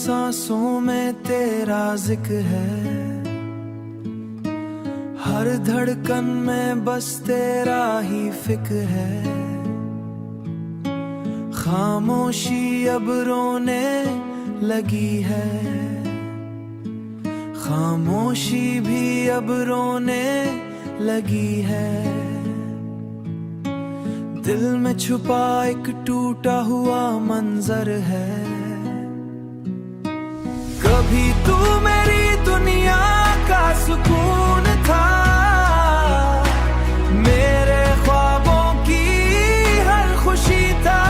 सांसों में तेरा जिक्र है, हर धड़कन में बस तेरा ही फिक्र है। खामोशी अब रोने लगी है, खामोशी भी अब रोने लगी है। दिल में छुपा एक टूटा हुआ मंजर है। कभी तू मेरी दुनिया का सुकून था, मेरे ख्वाबों की हर खुशी था।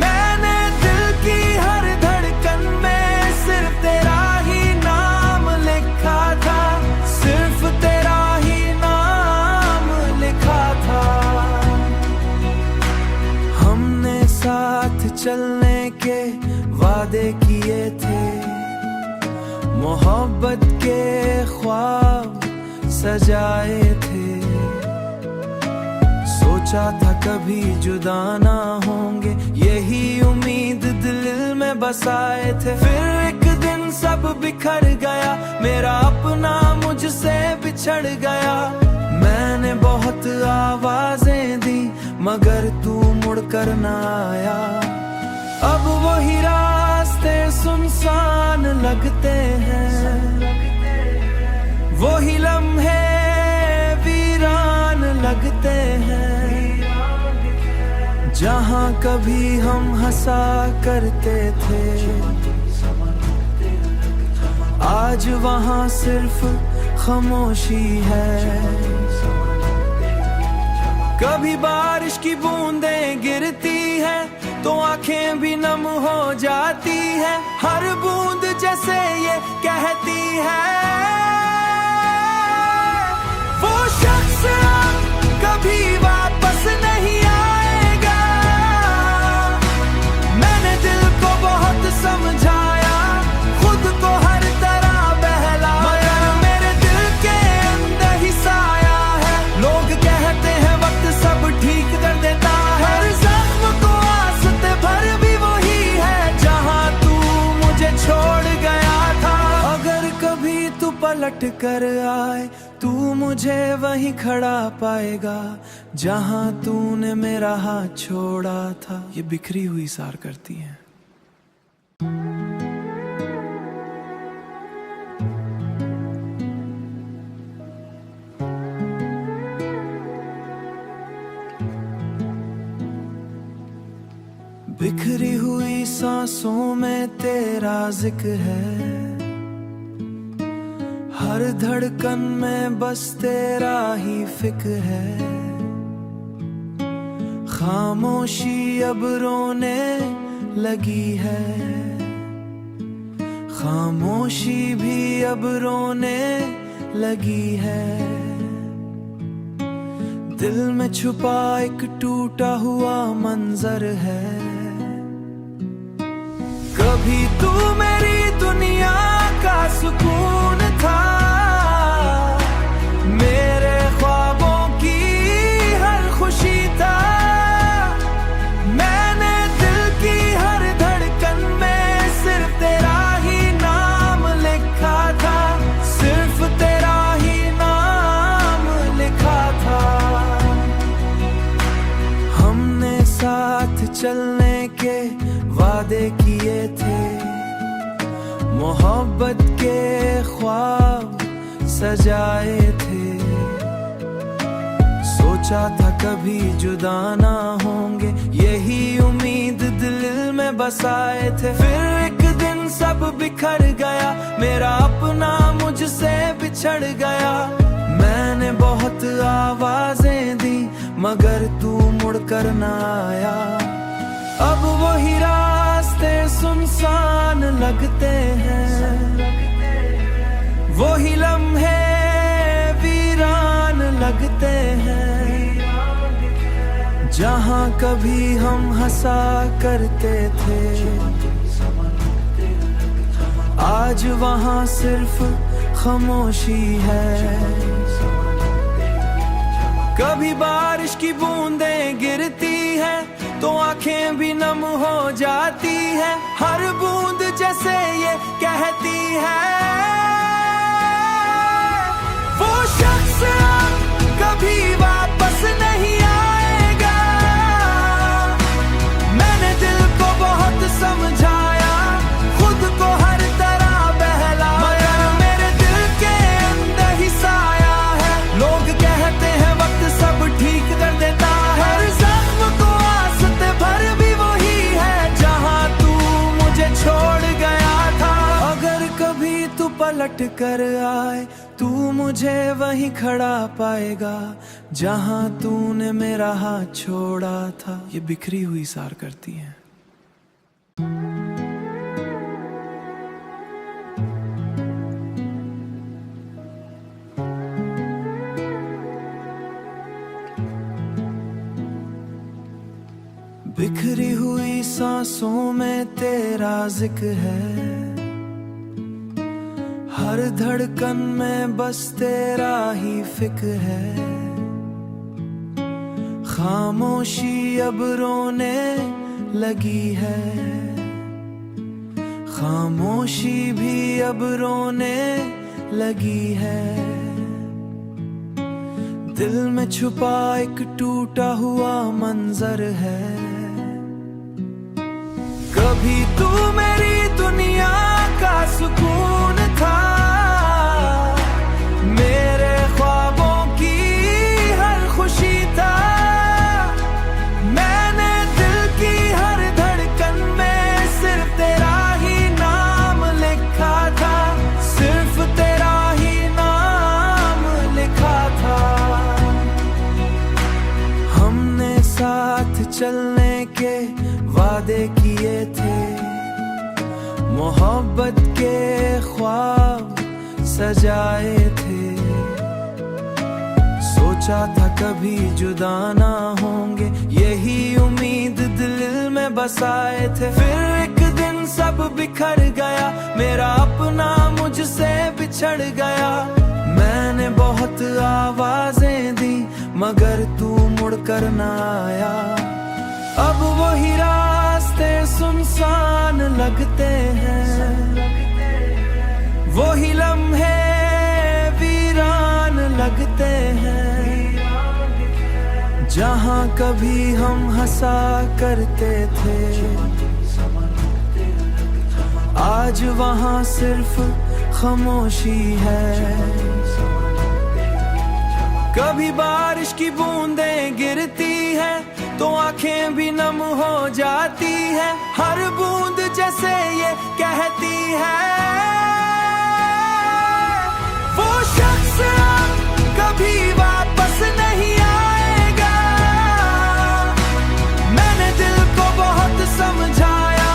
मैंने दिल की हर धड़कन में सिर्फ तेरा ही नाम लिखा था, सिर्फ तेरा ही नाम लिखा था। हमने साथ चलने के वादे किए थे, मोहब्बत के ख्वाब सजाए थे। सोचा था कभी जुदा ना होंगे, यही उम्मीद दिल में बसाए थे। फिर एक दिन सब बिखर गया, मेरा अपना मुझसे बिछड़ गया। मैंने बहुत आवाजें दी मगर तू मुड़कर ना आया। अब वही रास्ते सुनसान लगते हैं, वही लम्हे वीरान लगते हैं। जहाँ कभी हम हंसा करते थे, आज वहाँ सिर्फ खामोशी है। कभी बारिश की बूंदें गिरती है तो आंखें भी नम हो जाती है। हर बूंद जैसे ये कहती है, वो शख्स कभी वापस नहीं आएगा। मैंने दिल को बहुत समझाया, खुद को हर तरह बहलाया, मगर मेरे दिल के अंदर ही साया है। लोग कहते हैं वक्त सब ठीक कर देता है, हर जख्म को आसते भर भी वही है जहां तू मुझे छोड़ गया था। अगर कभी तू पलट कर आए, तू मुझे वहीं खड़ा पाएगा जहां तूने मेरा हाथ छोड़ा था। ये बिखरी हुई सार करती है। बिखरी हुई सांसों में तेरा जिक्र है, हर धड़कन में बस तेरा ही फिक्र है। खामोशी अब रोने लगी है, खामोशी भी अब रोने लगी है। दिल में छुपा एक टूटा हुआ मंजर है। कभी तू मेरी दुनिया का सुकून था, मेरे ख्वाबों की हर खुशी था। मैंने दिल की हर धड़कन में सिर्फ तेरा ही नाम लिखा था, सिर्फ तेरा ही नाम लिखा था। हमने साथ चलने के वादे किए थे, मोहब्बत के ख्वाब सजाए थे। सोचा था कभी जुदा ना होंगे, यही उम्मीद दिल में बसाए थे। फिर एक दिन सब बिखर गया, मेरा अपना मुझसे बिछड़ गया। मैंने बहुत आवाजें दी मगर तू मुड़कर ना आया। अब वही रास्ते सुनसान लगते हैं, वही लम्हे वीरान लगते हैं। जहाँ कभी हम हंसा करते थे, आज वहाँ सिर्फ खामोशी है। कभी बारिश की बूंदें गिरती है तो आंखें भी नम हो जाती है। हर बूंद जैसे ये कहती है, वो शख्स कभी वापस नहीं आएगा। मैंने दिल को बहुत समझाया, खुद को हर तरह बहलाया, मगर मेरे दिल के अंदर ही साया है। लोग कहते हैं वक्त सब ठीक कर देता है, हर जख्म को आस्ते भर भी वही है जहां तू मुझे छोड़ गया था। अगर कभी तू पलट कर आए, तू मुझे वहीं खड़ा पाएगा जहां तूने मेरा हाथ छोड़ा था। ये बिखरी हुई सार करती है। बिखरी हुई सांसों में तेरा जिक्र है, हर धड़कन में बस तेरा ही फिक्र है। खामोशी अब रोने लगी है, खामोशी भी अब रोने लगी है। दिल में छुपा एक टूटा हुआ मंजर है। कभी तू मेरी दुनिया का सुकून था, मेरे ख्वाबों की हर खुशी था। मैंने दिल की हर धड़कन में सिर्फ तेरा ही नाम लिखा था, सिर्फ तेरा ही नाम लिखा था। हमने साथ चलने के वादे किए थे, मोहब्बत के ख्वाब सजाए थे। सोचा था कभी जुदा ना होंगे, यही उम्मीद दिल में बसाए थे। फिर एक दिन सब बिखर गया, मेरा अपना मुझसे बिछड़ गया। मैंने बहुत आवाजें दी मगर तू मुड़कर ना आया। अब वही रास्ते सुनसान लगते हैं, वही लम्हे वीरान लगते हैं। जहां कभी हम हंसा करते थे, आज वहां सिर्फ खामोशी है। कभी बारिश की बूंदें गिरती है तो आंखें भी नम हो जाती है। हर बूंद जैसे ये कहती है, वो शख्स कभी वापस नहीं आएगा। मैंने दिल को बहुत समझाया,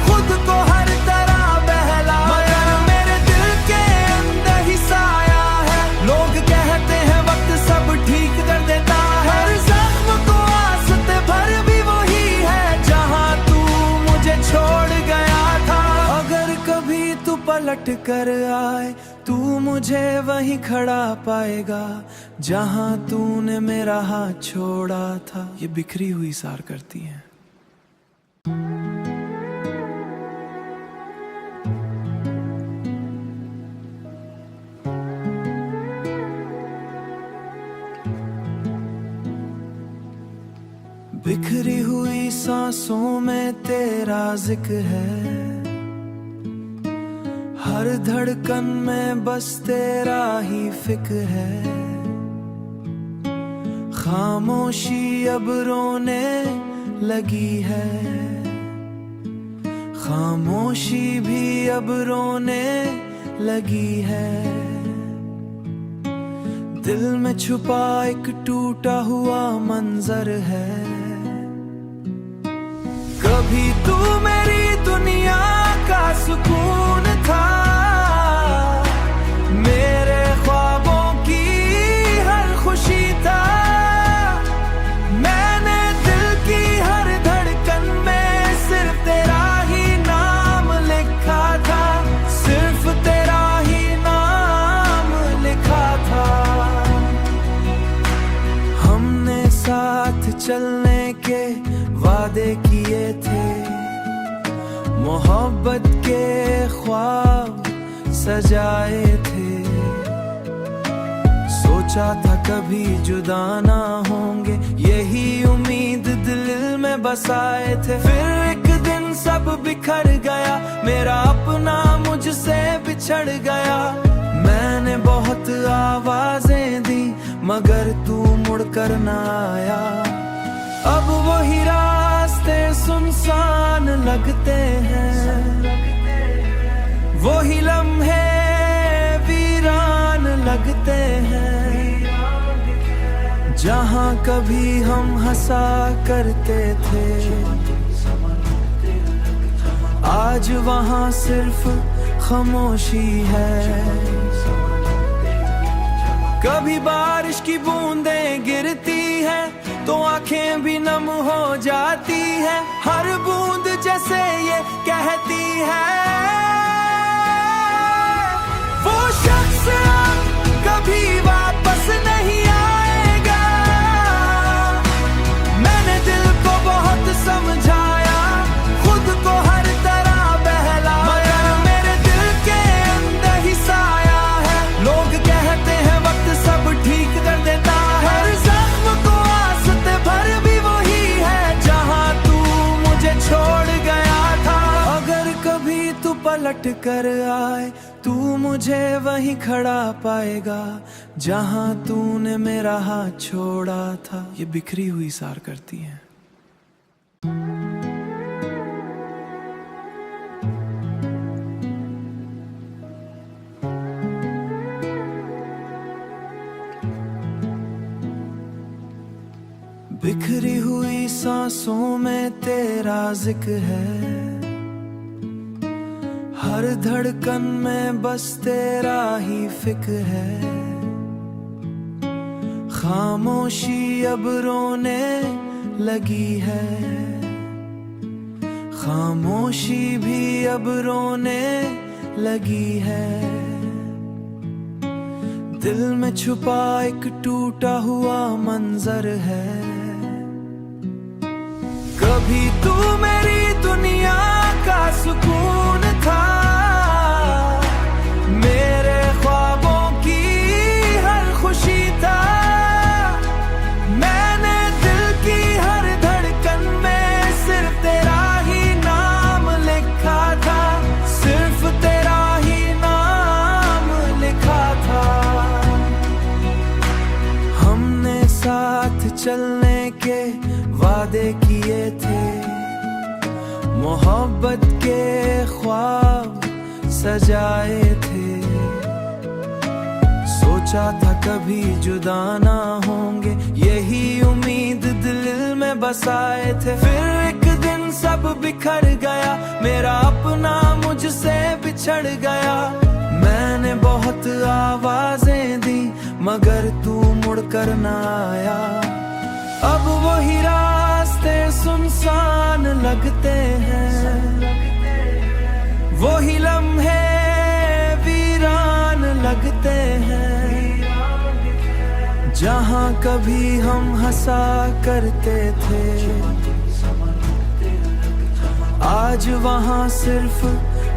खुद को हर तरह बहलाया, मगर मेरे दिल के अंदर ही साया है। लोग कहते हैं वक्त सब ठीक कर देता है, हर जख्म को आस्ते भर भी वही है जहां तू मुझे छोड़ गया था। अगर कभी तू पलट कर आए, तू मुझे वहीं खड़ा पाएगा जहां तूने मेरा हाथ छोड़ा था। ये बिखरी हुई सार करती है। बिखरी हुई सांसों में तेरा जिक्र है, हर धड़कन में बस तेरा ही फिक्र है। खामोशी अब रोने लगी है, खामोशी भी अब रोने लगी है। दिल में छुपा एक टूटा हुआ मंजर है। कभी तू मेरी दुनिया का सुकून था, मेरे ख्वाबों की हर खुशी था। मैंने दिल की हर धड़कन में सिर्फ तेरा ही नाम लिखा था, सिर्फ तेरा ही नाम लिखा था। हमने साथ चलने के वादे मोहब्बत के ख्वाब सजाए थे, सोचा था कभी जुदा ना होंगे, यही उम्मीद दिल में बसाए थे। फिर एक दिन सब बिखर गया, मेरा अपना मुझसे बिछड़ गया। मैंने बहुत आवाजें दी मगर तू मुड़कर ना आया। अब वही रास्ते सुनसान लगते हैं, वही लम्हे वीरान लगते हैं। जहाँ कभी हम हंसा करते थे, आज वहाँ सिर्फ खामोशी है। कभी बारिश की बूंदें गिरती है तो आंखें भी नम हो जाती है। हर बूंद जैसे ये कहती है, वो शख्स कभी वापस नहीं आएगा। मैंने दिल को बहुत समझाया, खुद को हर तरह बहलाया, मगर मेरे दिल के अंदर ही साया है। लोग कहते हैं वक्त सब ठीक कर देता है, हर जख्म को आस्ते भर भी वही है जहां तू मुझे छोड़ गया था। अगर कभी तू पलट कर आए, तू मुझे वहीं खड़ा पाएगा जहां तूने मेरा हाथ छोड़ा था। ये बिखरी हुई सार करती है। बिखरी हुई सांसों में तेरा जिक्र है, हर धड़कन में बस तेरा ही फिक्र है। खामोशी अब रोने लगी है, खामोशी भी अब रोने लगी है। दिल में छुपा एक टूटा हुआ मंजर है। कभी तू मेरी दुनिया का सुकून था, मेरे ख्वाबों की हर खुशी था। मैंने दिल की हर धड़कन में सिर्फ तेरा ही नाम लिखा था, सिर्फ तेरा ही नाम लिखा था। हमने साथ चलने के वादे किए थे, मोहब्बत के ख्वाब सजाए थे। सोचा था कभी जुदा ना होंगे, यही उम्मीद दिल में बसाए थे। फिर एक दिन सब बिखर गया, मेरा अपना मुझसे बिछड़ गया। मैंने बहुत आवाजें दी मगर तू मुड़कर ना आया। अब वही रास्ते सुनसान लगते हैं, वही लम्हे वीरान लगते हैं। जहाँ कभी हम हंसा करते थे, आज वहाँ सिर्फ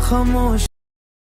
खामोश।